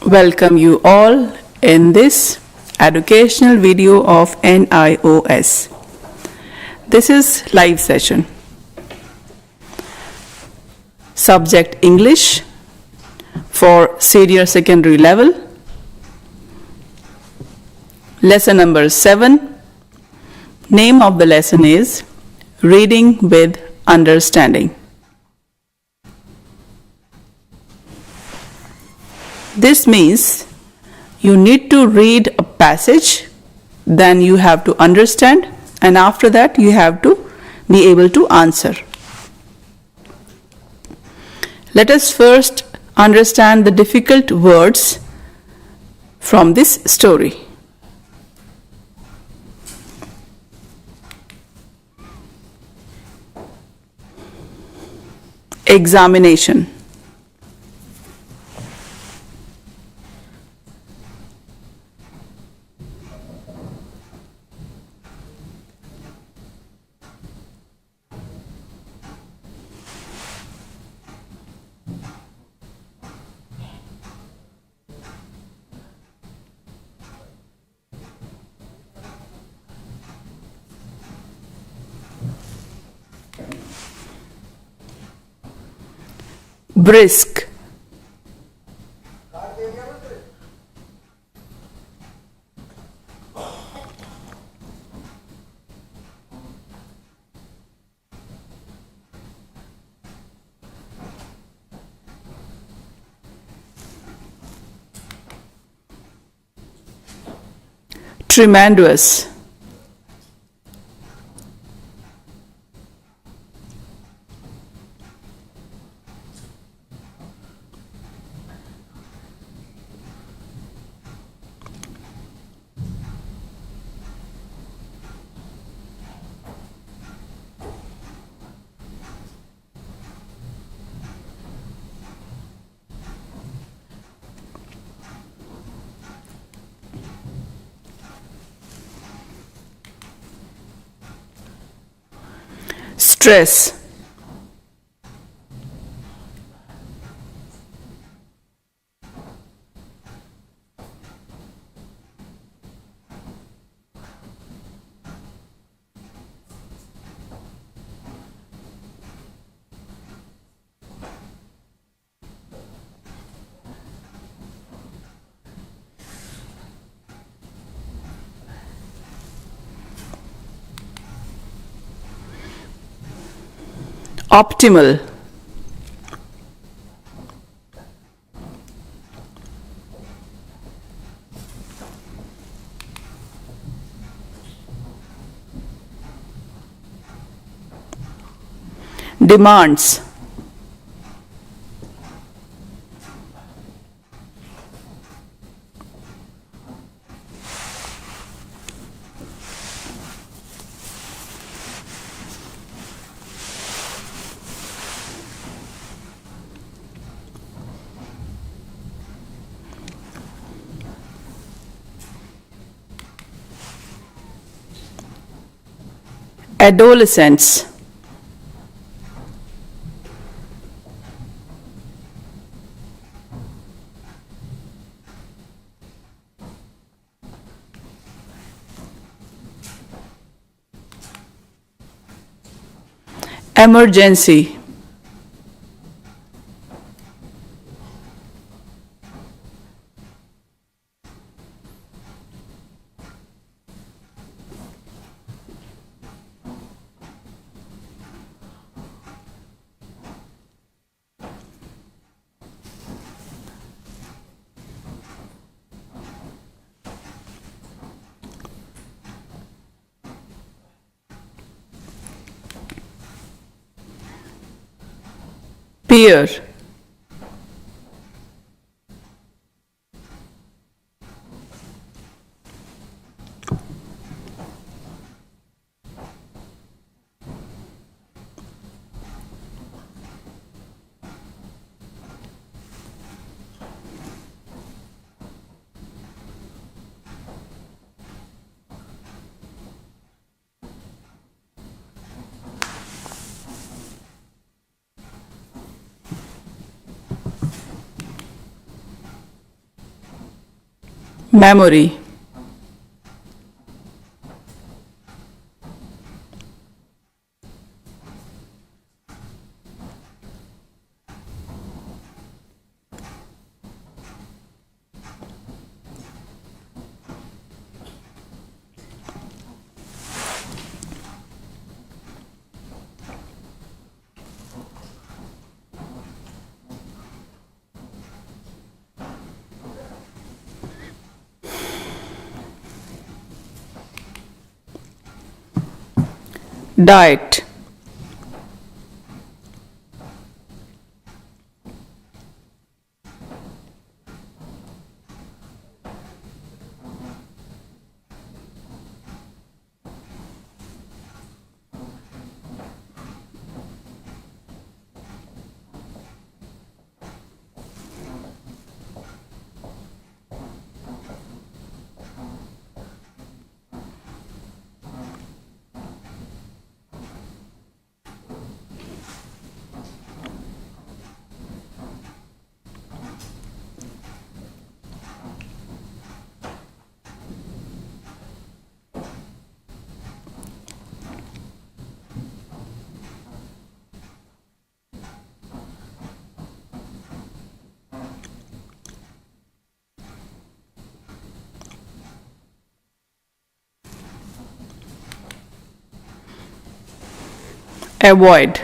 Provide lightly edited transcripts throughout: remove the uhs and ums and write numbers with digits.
Welcome you all in this educational video of NIOS. This is live session. Subject English for senior secondary level. Lesson number 7. Name of the lesson is Reading with Understanding. This means you need to read a passage, then you have to understand, and after that you have to be able to answer. Let us first understand the difficult words from this story. Examination. Brisk. Tremendous. Stress. Optimal. Demands. Adolescents. Emergency. Peer. memory, diet, avoid,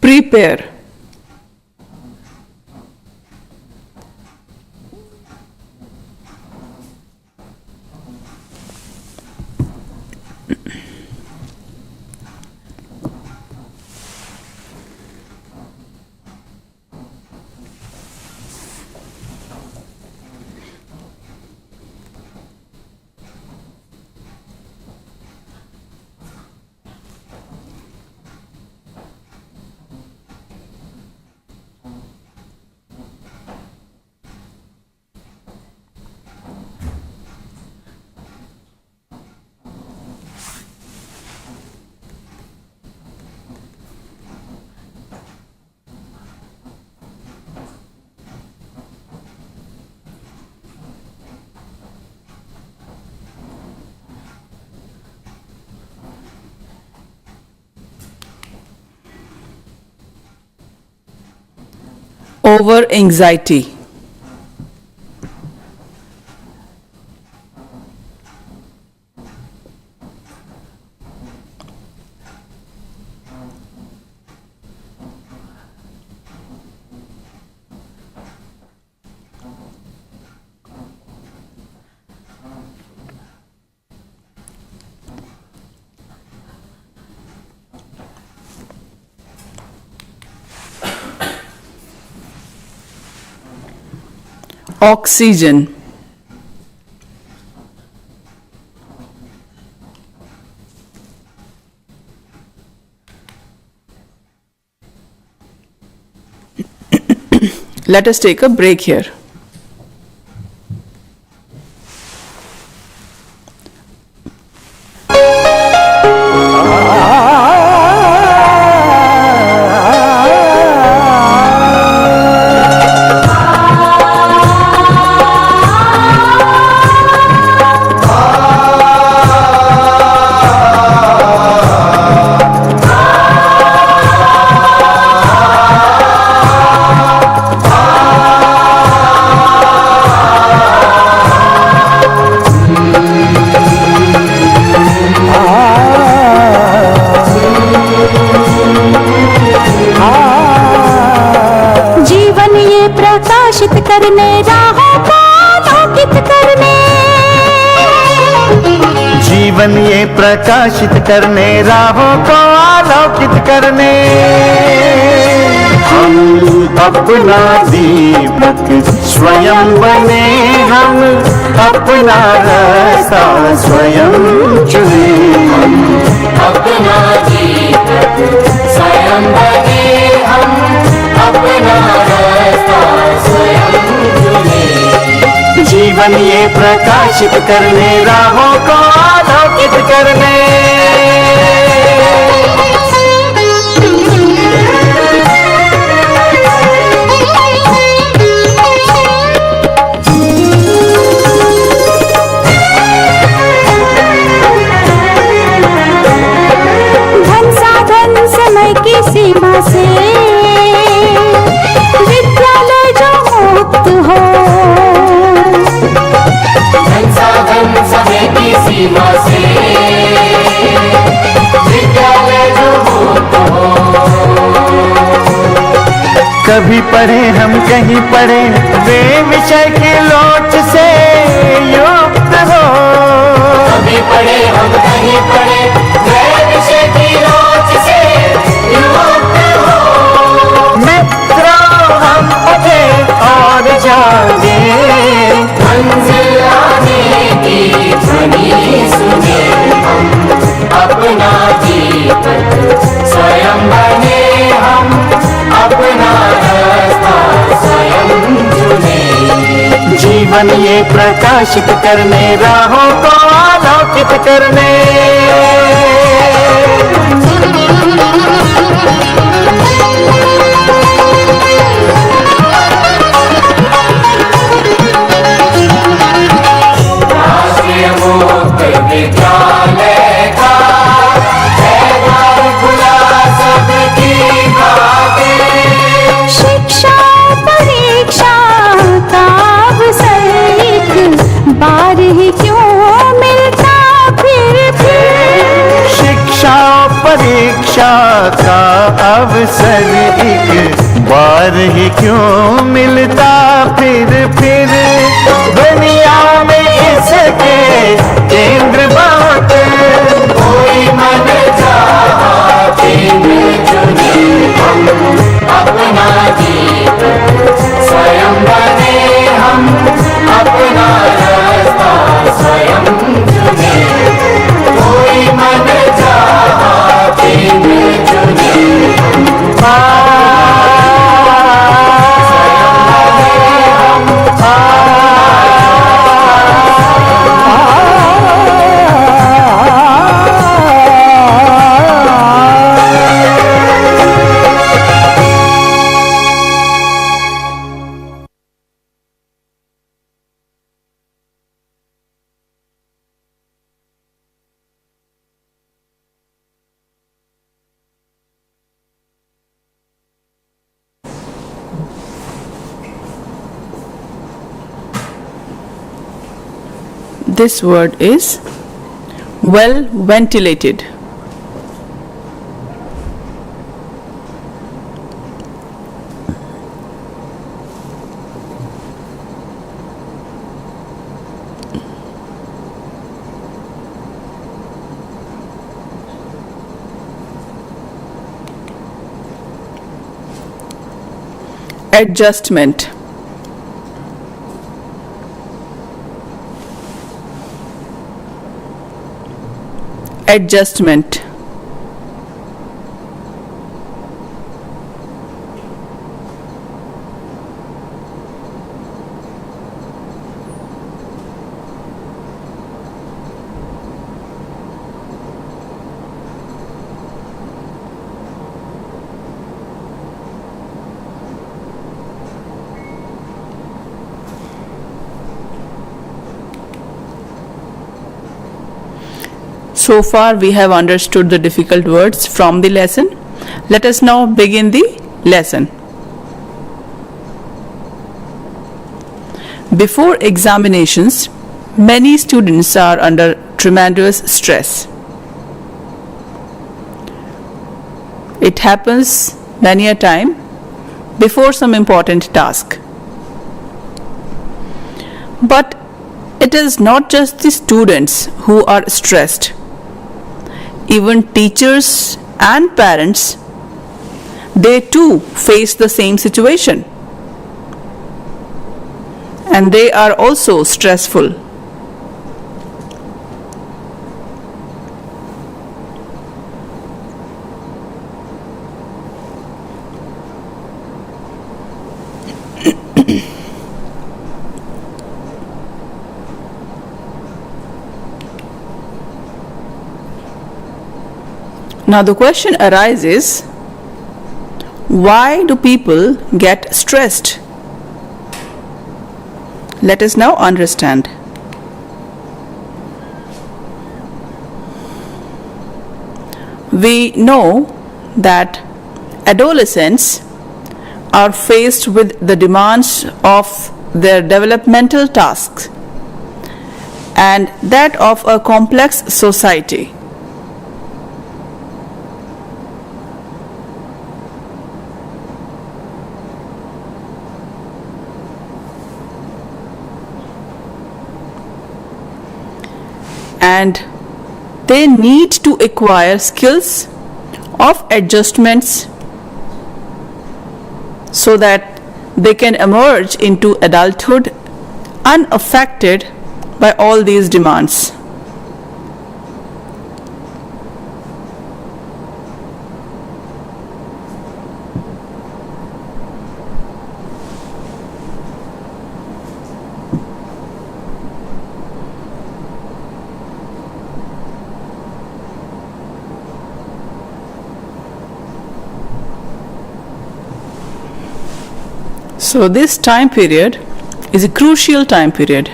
prepare, over anxiety, oxygen, let us take a break here. प्रकाशित करने राहों को आलोकित करने, जीवन ये प्रकाशित करने राहों को आलोकित करने, हम अपना दीपक स्वयं बने, हम अपना रास्ता स्वयं चुने। अपना दीपक स्वयं बने, हम अपना रास्ता स्वयं चुने। जीवन ये प्रकाशित करने, राहों को आलोकित करने। धन साधन समय की सीमा से विद्यालय जो मुक्त हो, संसाधन समय की सीमा से विद्यालय जो मुक्त हो। कभी पढ़े हम कहीं पढ़े, वे विषय की लोच से युक्त हो। कभी पढ़े हम कहीं पढ़े, वह विषय की लोच से युक्त हो। मित्रों हम उठे और जागे, मंजिल आने की ध्वनि सुने। हम अपना दीपक स्वयं बने, हम अपना रास्ता स्वयं चुने। जीवन ये प्रकाशित करने, राहों को आलोकित करने। राष्ट्रीय मुक्त विद्यालय का है द्वार खुला सबकी खातिर। शिक्षा परीक्षा का अवसर एक बार ही क्यों मिलता फिर। शिक्षा परीक्षा का अवसर एक बार ही क्यों मिलता फिर। दुनिया में इसके केंद्र बात, कोई मन चाहा केंद्र चुने। हम अपना दीपक स्वयं बने, हम अपना रास्ता स्वयं चुने। कोई मन चाहा केंद्र चुने। This word is well ventilated. Adjustment. Adjustment. So far we have understood the difficult words from the lesson. Let us now begin the lesson. Before examinations, many students are under tremendous stress. It happens many a time before some important task. But it is not just the students who are stressed. Even teachers and parents, they too face the same situation, and they are also stressful. Now the question arises, why do people get stressed? Let us now understand. We know that adolescents are faced with the demands of their developmental tasks and that of a complex society. And they need to acquire skills of adjustments so that they can emerge into adulthood unaffected by all these demands. So this time period is a crucial time period.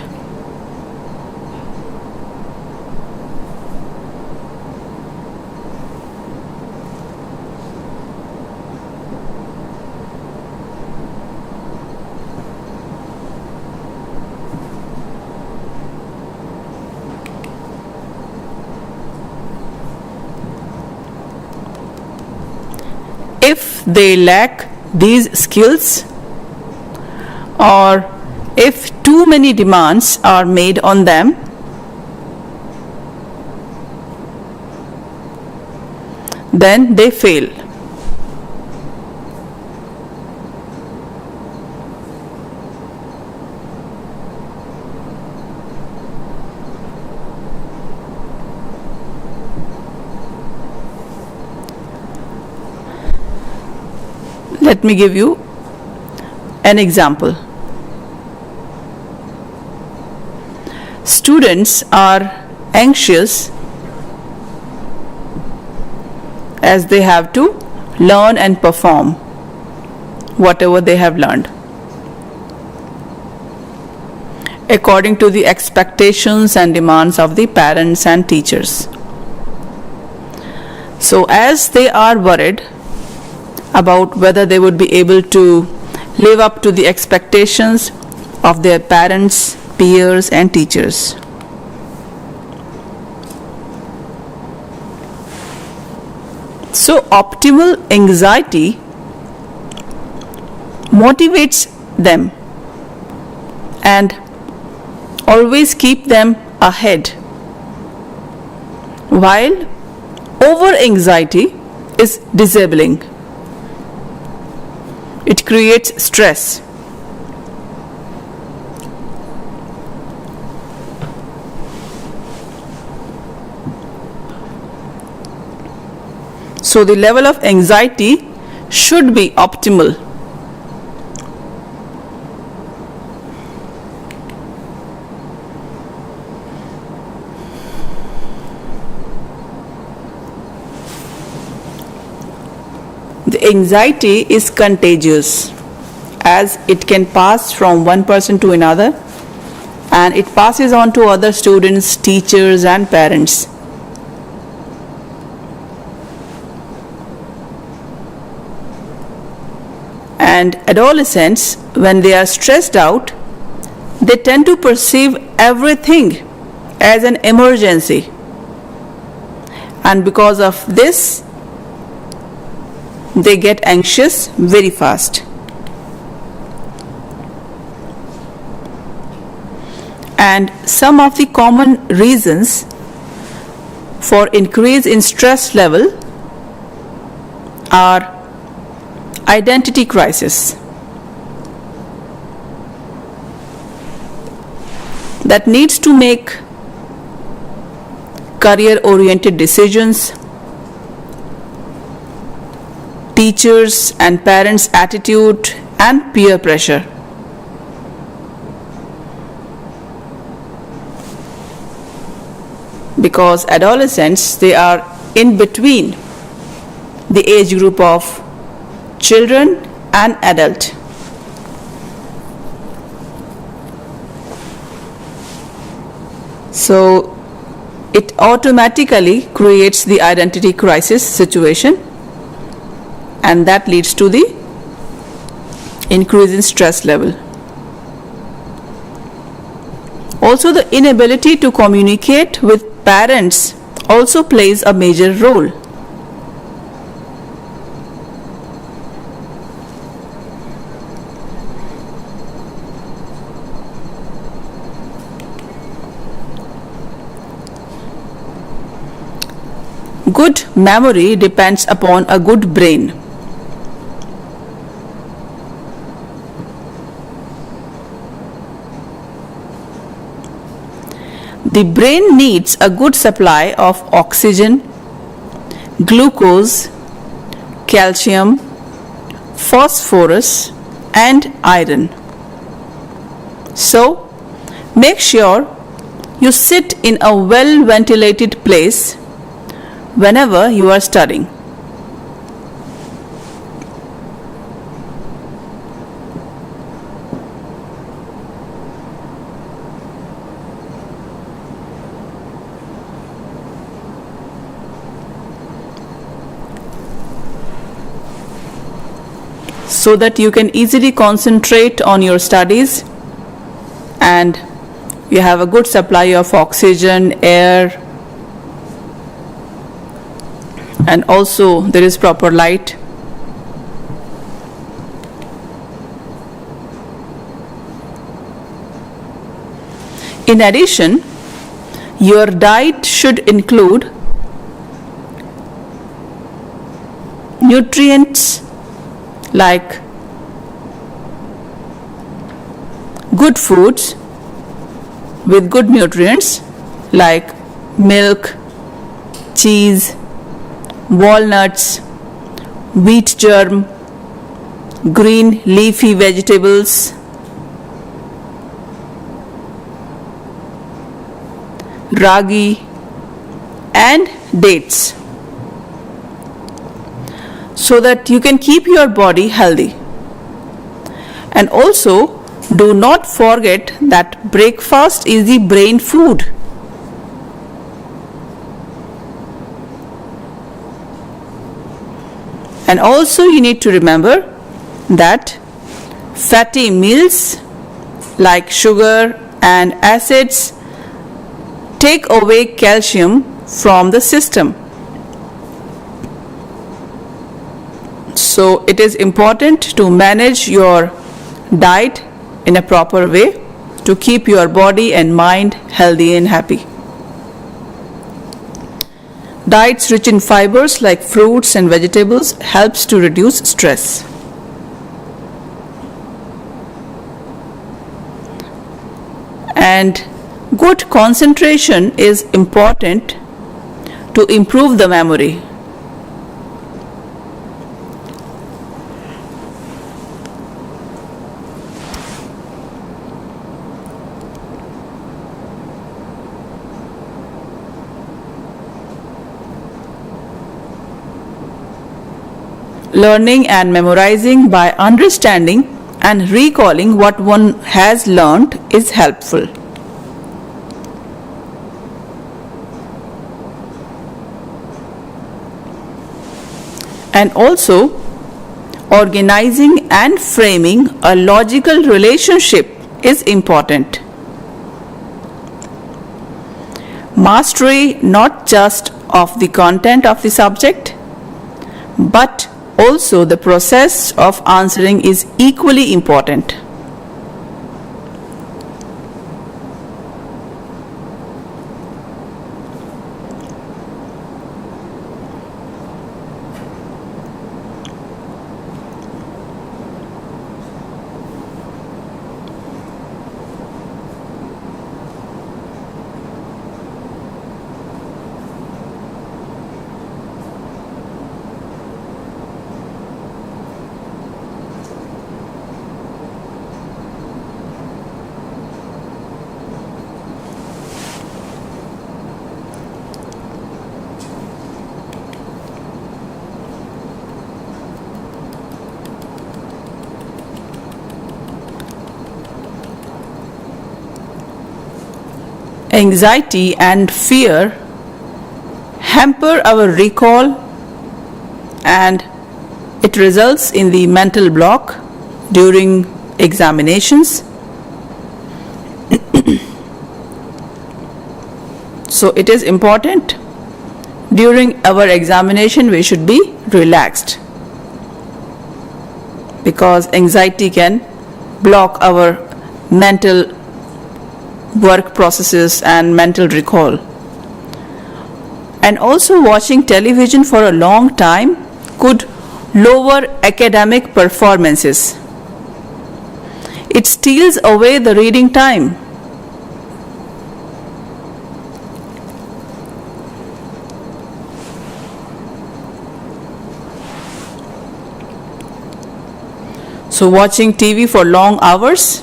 If they lack these skills, or if too many demands are made on them, then they fail. Let me give you an example. Students are anxious as they have to learn and perform whatever they have learned according to the expectations and demands of the parents and teachers. So as they are worried about whether they would be able to live up to the expectations of their parents, peers and teachers. So optimal anxiety motivates them and always keep them ahead, while over anxiety is disabling. It creates stress. So the level of anxiety should be optimal. The anxiety is contagious as it can pass from one person to another, and it passes on to other students, teachers and parents. And adolescents, when they are stressed out, they tend to perceive everything as an emergency, and because of this they get anxious very fast. And some of the common reasons for increase in stress level are Identity crisis. That needs to make career-oriented decisions. Teachers and parents' attitude and peer pressure. Because adolescents, they are in between the age group of children and adult. So it automatically creates the identity crisis situation, and that leads to the increase in stress level. Also, the inability to communicate with parents also plays a major role. Good memory depends upon a good brain. The brain needs a good supply of oxygen, glucose, calcium, phosphorus, and iron. So, make sure you sit in a well ventilated place whenever you are studying. So that you can easily concentrate on your studies and you have a good supply of oxygen, air, and also there is proper light. In addition, your diet should include nutrients like good foods with good nutrients like milk, cheese, walnuts, wheat germ, green leafy vegetables, ragi, and dates, so that you can keep your body healthy. And also, do not forget that breakfast is the brain food. And also you need to remember that fatty meals like sugar and acids take away calcium from the system. So it is important to manage your diet in a proper way to keep your body and mind healthy and happy. Diets rich in fibers like fruits and vegetables helps to reduce stress. And good concentration is important to improve the memory. Learning and memorizing by understanding and recalling what one has learned is helpful. And also, organizing and framing a logical relationship is important. Mastery not just of the content of the subject, but also the process of answering is equally important. anxiety and fear hamper our recall, and it results in the mental block during examinations. So it is important during our examination we should be relaxed, because anxiety can block our mental work processes and mental recall. And also watching television for a long time could lower academic performances. It steals away the reading time. So watching TV for long hours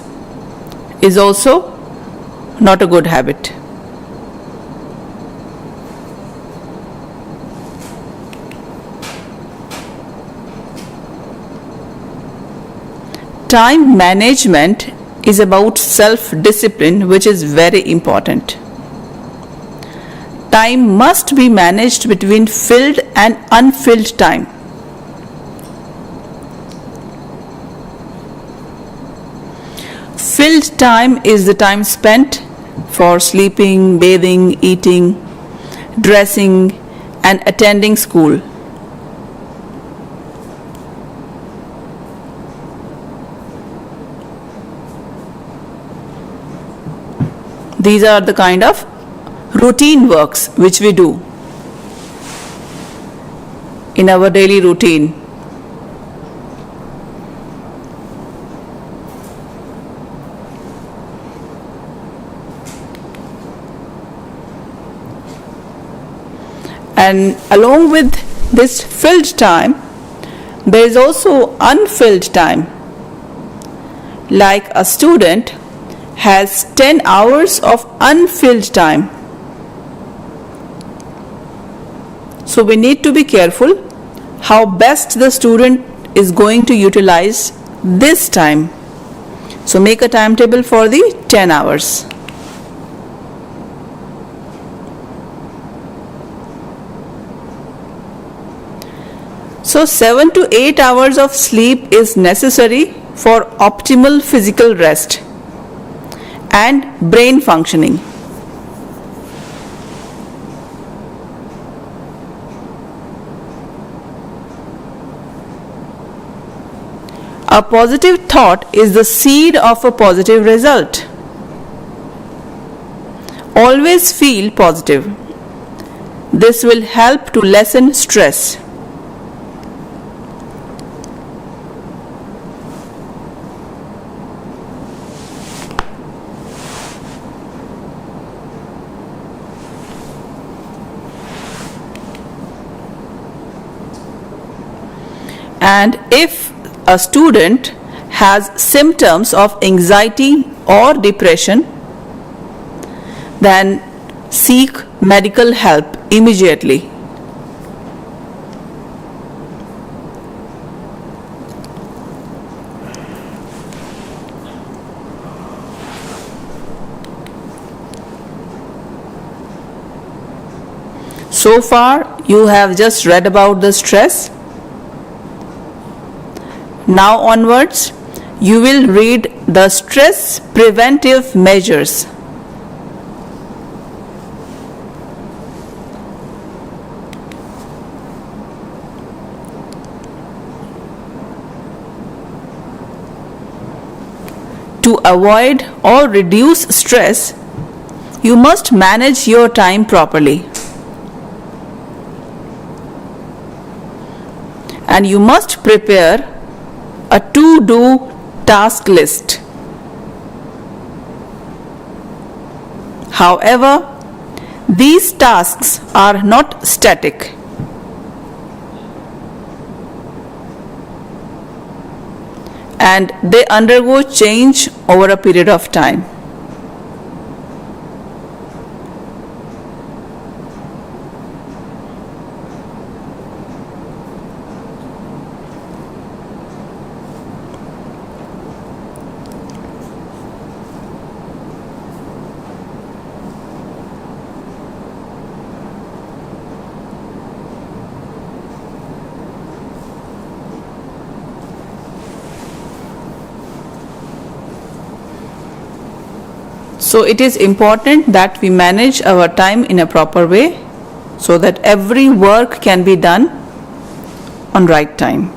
is also not a good habit. Time management is about self-discipline, which is very important. Time must be managed between filled and unfilled time. Filled time is the time spent for sleeping, bathing, eating, dressing, and attending school. These are the kind of routine works which we do in our daily routine. And along with this filled time, there is also unfilled time. Like a student has 10 hours of unfilled time. So we need to be careful how best the student is going to utilize this time. So make a timetable for the 10 hours. So 7 to 8 hours of sleep is necessary for optimal physical rest and brain functioning. A positive thought is the seed of a positive result. Always feel positive. This will help to lessen stress. And if a student has symptoms of anxiety or depression, then seek medical help immediately. So far, you have just read about the stress. Now onwards, you will read the stress preventive measures. To avoid or reduce stress, you must manage your time properly. And you must prepare a to-do task list. However, these tasks are not static. And they undergo change over a period of time. So it is important that we manage our time in a proper way so that every work can be done on right time.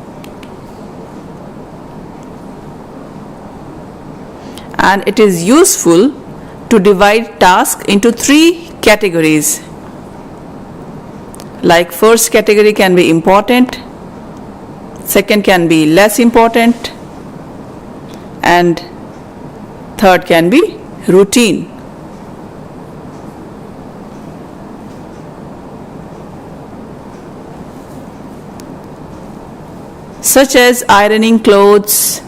And it is useful to divide tasks into 3 categories. Like first category can be important, second can be less important, and third can be routine. Such as ironing clothes,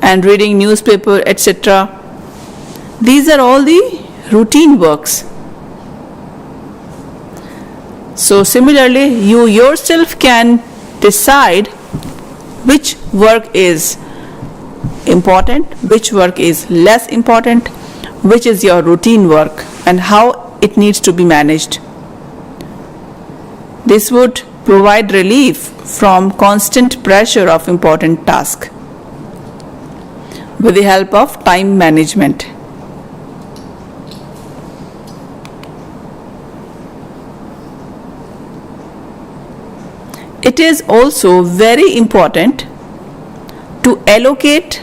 and reading newspaper, etc. These are all the routine works. So similarly, you yourself can decide which work is important, which work is less important, which is your routine work, and how it needs to be managed. This would provide relief from constant pressure of important tasks with the help of time management. It is also very important to allocate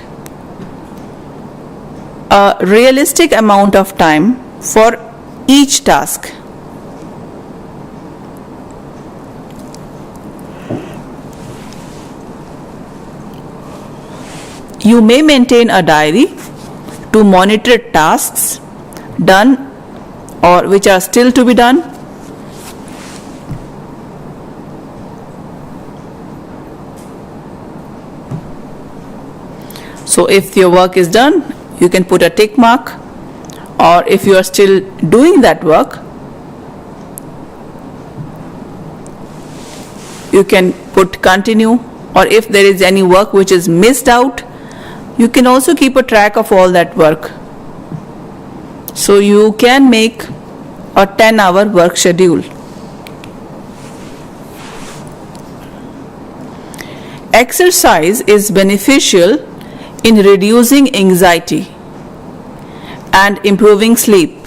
a realistic amount of time for each task. You may maintain a diary to monitor tasks done or which are still to be done. So if your work is done, you can put a tick mark, or if you are still doing that work, you can put continue, or if there is any work which is missed out, you can also keep a track of all that work. So you can make a 10-hour work schedule. Exercise is beneficial in reducing anxiety and improving sleep.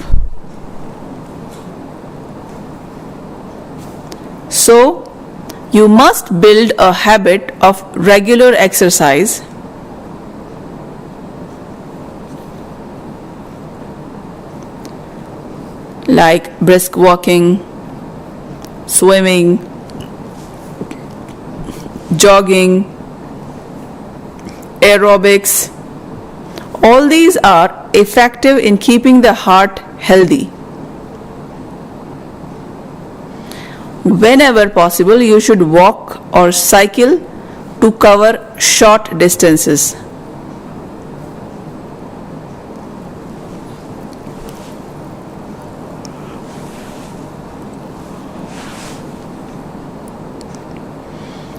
So, you must build a habit of regular exercise like brisk walking, swimming, jogging, aerobics. All these are effective in keeping the heart healthy. Whenever possible, you should walk or cycle to cover short distances.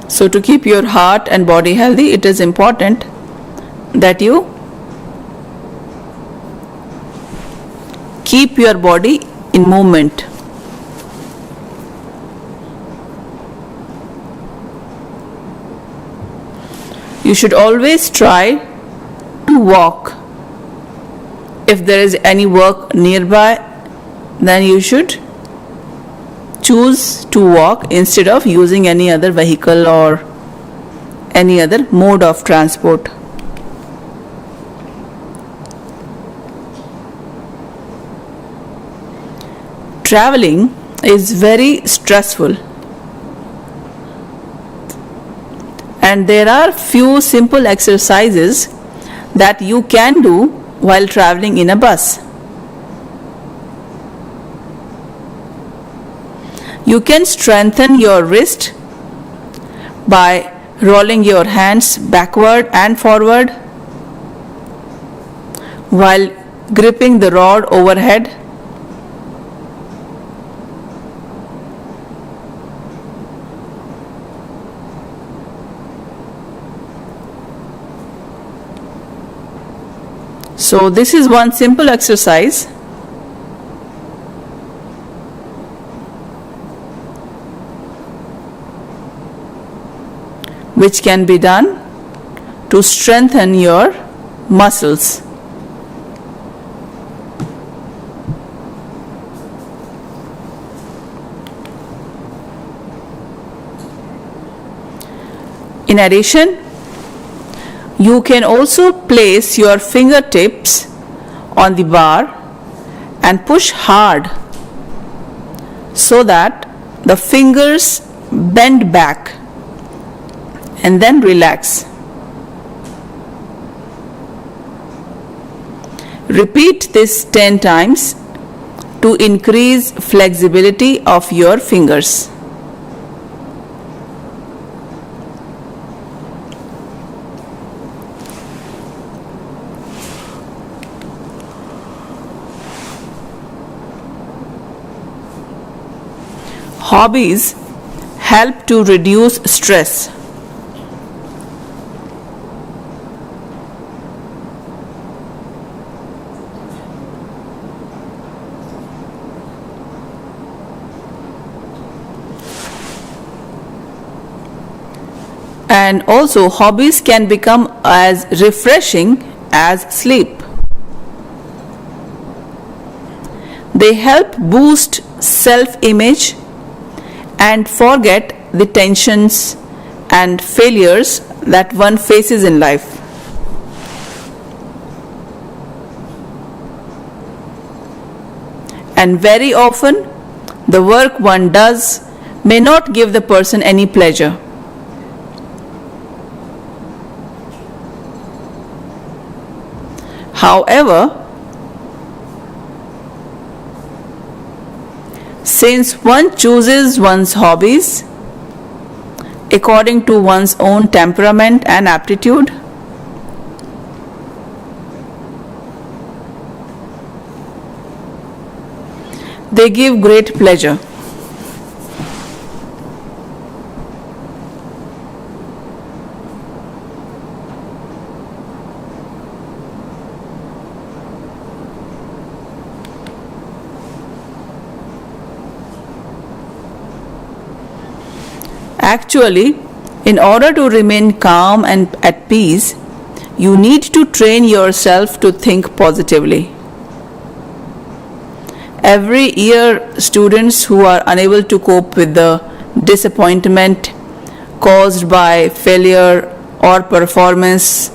So to keep your heart and body healthy, it is important that you keep your body in movement. You should always try to walk. If there is any work nearby, then you should choose to walk instead of using any other vehicle or any other mode of transport. Traveling is very stressful, and there are few simple exercises that you can do while traveling in a bus. You can strengthen your wrist by rolling your hands backward and forward while gripping the rod overhead. So this is one simple exercise. which can be done to strengthen your muscles. In addition, you can also place your fingertips on the bar and push hard so that the fingers bend back and then relax. Repeat this 10 times to increase flexibility of your fingers. Hobbies help to reduce stress. And also, hobbies can become as refreshing as sleep. They help boost self-image and forget the tensions and failures that one faces in life. And very often, the work one does may not give the person any pleasure. However, since one chooses one's hobbies according to one's own temperament and aptitude, they give great pleasure. Actually, in order to remain calm and at peace, you need to train yourself to think positively. Every year, students who are unable to cope with the disappointment caused by failure or performance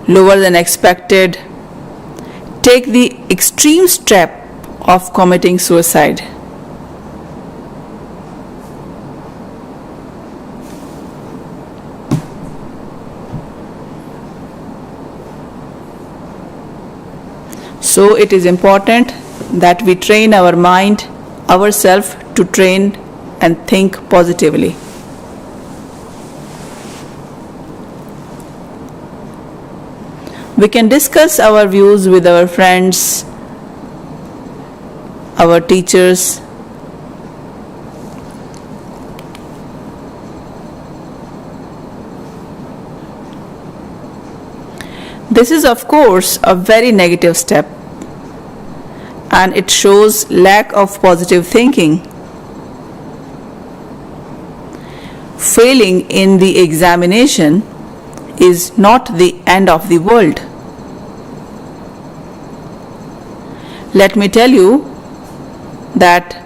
lower than expected take the extreme step of committing suicide. So it is important that we train our mind, ourselves to train and think positively. We can discuss our views with our friends, our teachers. This is, of course, a very negative step, and it shows lack of positive thinking. Failing in the examination is not the end of the world. Let me tell you that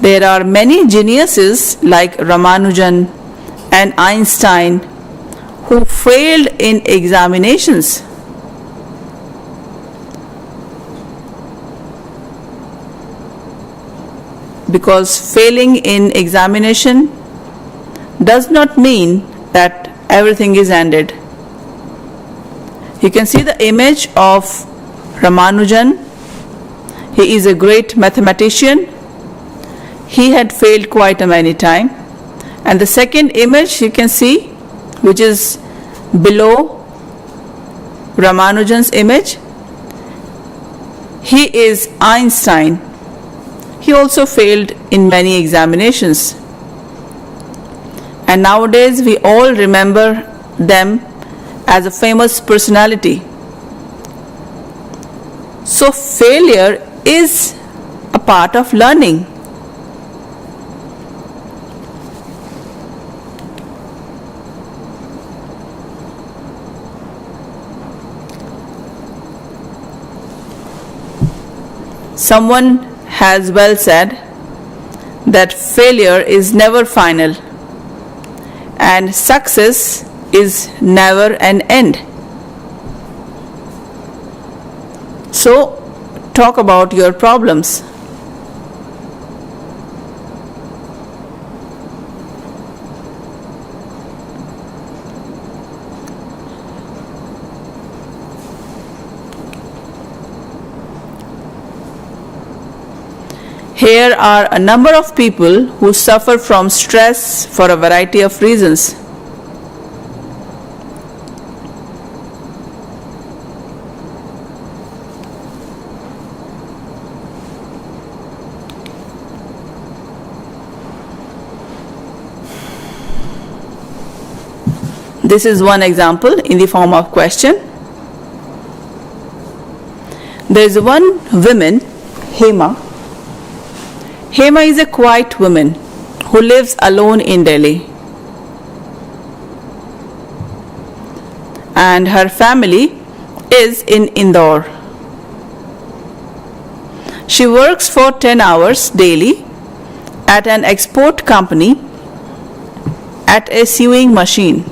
there are many geniuses like Ramanujan and Einstein who failed in examinations. Because failing in examination does not mean that everything is ended. You can see the image of Ramanujan. He is a great mathematician. He had failed quite a many times. And the second image you can see, which is below Ramanujan's image, he is Einstein. He also failed in many examinations. And nowadays we all remember them as a famous personality. So failure is a part of learning. Someone has well said that failure is never final and success is never an end. So, talk about your problems. Here are a number of people who suffer from stress for a variety of reasons. This is one example in the form of question. There is one woman, Hema. Hema is a quiet woman who lives alone in Delhi. And her family is in Indore. She works for 10 hours daily at an export company at a sewing machine.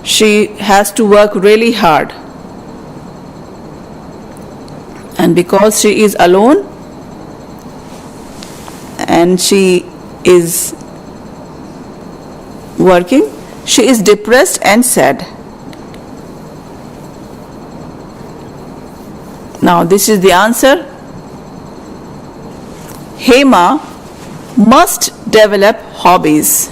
She has to work really hard, and because she is alone and she is working, she is depressed and sad. Now this is the answer. Hema must develop hobbies.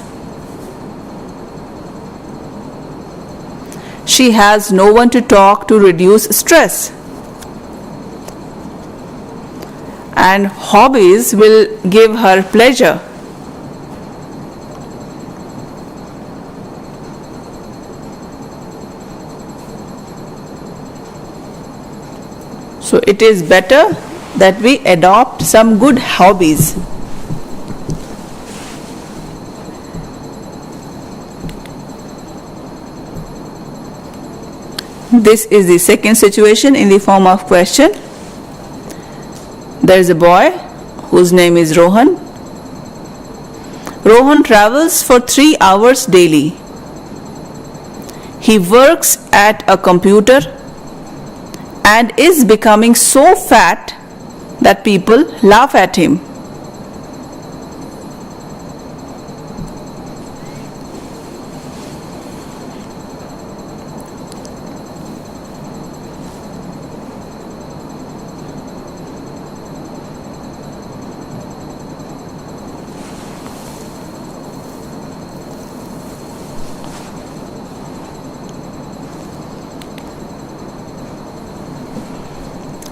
She has no one to talk to reduce stress. And hobbies will give her pleasure. So it is better that we adopt some good hobbies. This is the second situation in the form of question. There is a boy whose name is Rohan. Rohan travels for 3 hours daily. He works at a computer and is becoming so fat that people laugh at him.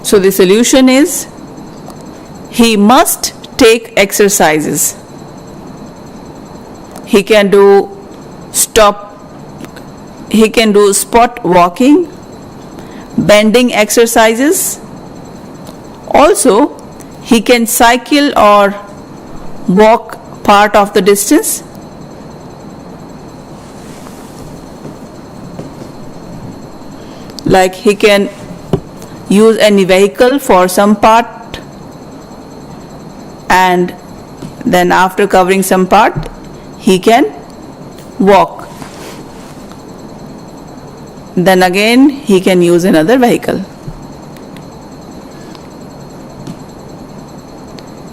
So the solution is he must take exercises. He can do spot walking, bending exercises. Also, he can cycle or walk part of the distance. Like he can use any vehicle for some part, and then after covering some part he can walk. Then again he can use another vehicle.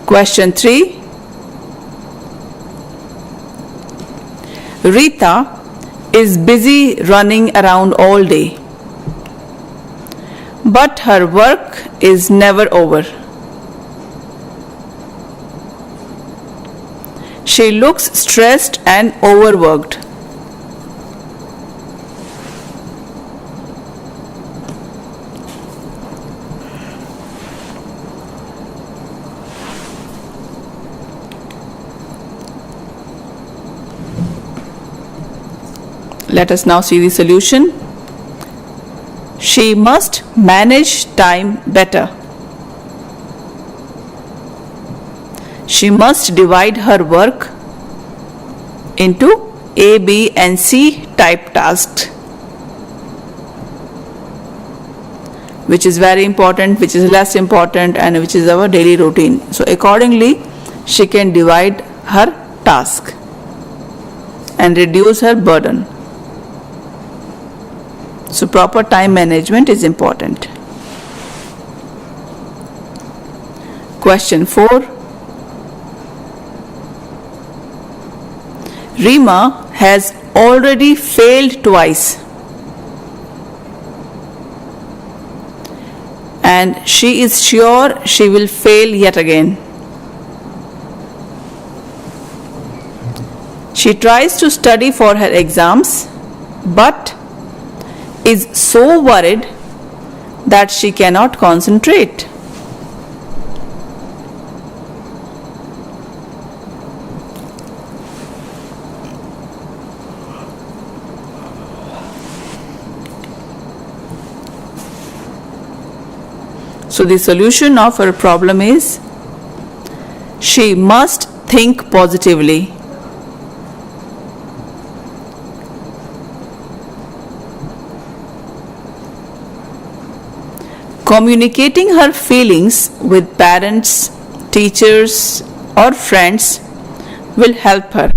Question 3. Rita is busy running around all day, but her work is never over. She looks stressed and overworked. Let us now see the solution. She must manage time better. she must divide her work into A, B, and C type tasks, which is very important, which is less important, and which is our daily routine. So accordingly, she can divide her task and reduce her burden. So proper time management is important. Question 4. Rima has already failed twice and she is sure she will fail yet again. She tries to study for her exams but is so worried that she cannot concentrate. So the solution of her problem is she must think positively. Communicating her feelings with parents, teachers, or friends will help her.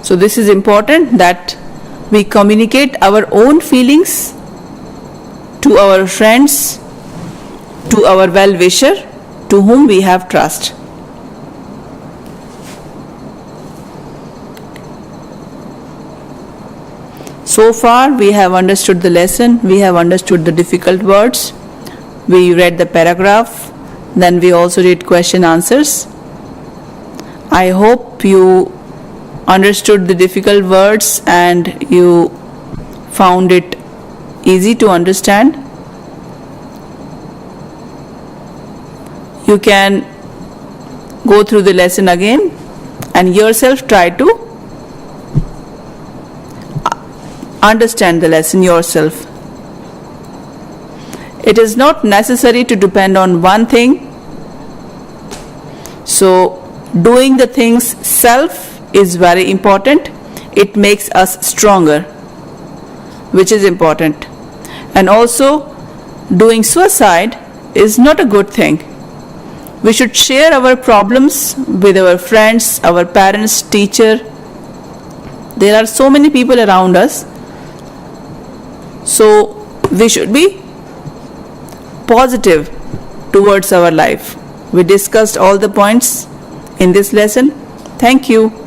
So this is important that we communicate our own feelings to our friends, to our well-wisher, to whom we have trust. So far we have understood the lesson, we have understood the difficult words, we read the paragraph, then we also did question answers. I hope you understood the difficult words and you found it easy to understand. You can go through the lesson again and yourself try to understand the lesson yourself. It is not necessary to depend on one thing. So doing the things self is very important. It makes us stronger, which is important. And also doing suicide is not a good thing. We should share our problems with our friends, our parents, teacher. There are so many people around us. So we should be positive towards our life. We discussed all the points in this lesson. Thank you.